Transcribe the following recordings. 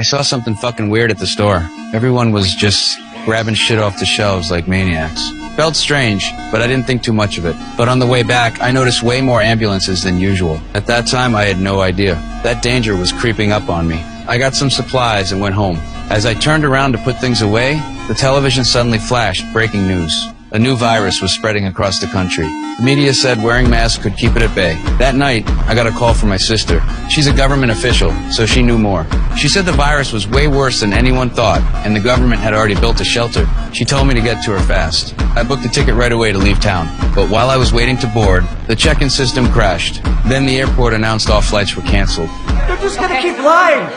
I saw something fucking weird at the store. Everyone was just grabbing shit off the shelves like maniacs. Felt strange, but I didn't think too much of it. But on the way back, I noticed way more ambulances than usual. At that time, I had no idea. That danger was creeping up on me. I got some supplies and went home. As I turned around to put things away, the television suddenly flashed breaking news. A new virus was spreading across the country. The media said wearing masks could keep it at bay. That night, I got a call from my sister. She's a government official, so she knew more. She said the virus was way worse than anyone thought, and the government had already built a shelter. She told me to get to her fast. I booked a ticket right away to leave town. But while I was waiting to board, the check-in system crashed. Then the airport announced all flights were canceled. They're just gonna keep lying!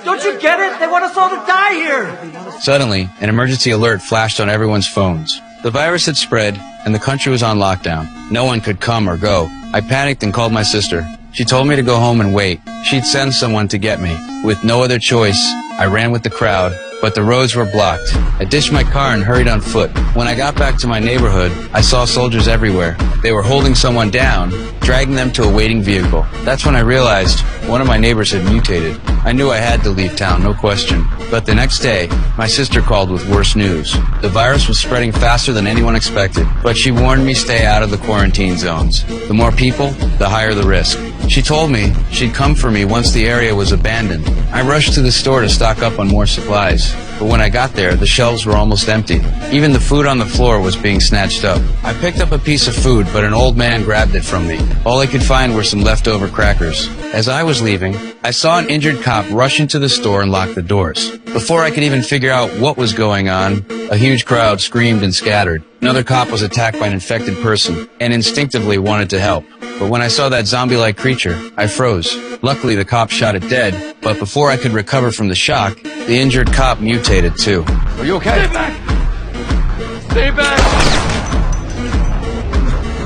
Don't you get it? They want us all to die here! Suddenly, an emergency alert flashed on everyone's phones. The virus had spread, and the country was on lockdown. No one could come or go. I panicked and called my sister. She told me to go home and wait. She'd send someone to get me. With no other choice, I ran with the crowd, but the roads were blocked. I ditched my car and hurried on foot. When I got back to my neighborhood, I saw soldiers everywhere. They were holding someone down, dragging them to a waiting vehicle. That's when I realized one of my neighbors had mutated. I knew I had to leave town, no question. But the next day, my sister called with worse news. The virus was spreading faster than anyone expected, but she warned me stay out of the quarantine zones. The more people, the higher the risk. She told me she'd come for me once the area was abandoned. I rushed to the store to stock up on more supplies. But when I got there, the shelves were almost empty. Even the food on the floor was being snatched up. I picked up a piece of food, but an old man grabbed it from me. All I could find were some leftover crackers. As I was leaving, I saw an injured cop rush into the store and lock the doors. Before I could even figure out what was going on, a huge crowd screamed and scattered. Another cop was attacked by an infected person and instinctively wanted to help. But when I saw that zombie-like creature, I froze. Luckily, the cop shot it dead, but before I could recover from the shock, the injured cop mutated too. Are you okay? Stay back! Stay back!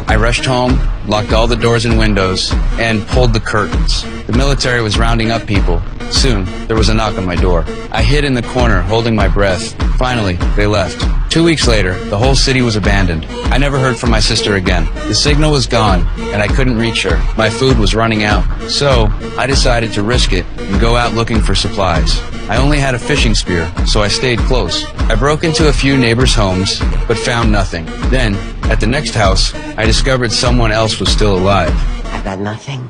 I rushed home, locked all the doors and windows, and pulled the curtains. The military was rounding up people. Soon, there was a knock on my door. I hid in the corner, holding my breath. Finally, they left. 2 weeks later, the whole city was abandoned. I never heard from my sister again. The signal was gone, and I couldn't reach her. My food was running out. So, I decided to risk it and go out looking for supplies. I only had a fishing spear, so I stayed close. I broke into a few neighbors' homes, but found nothing. Then, at the next house, I discovered someone else was still alive. I've got nothing.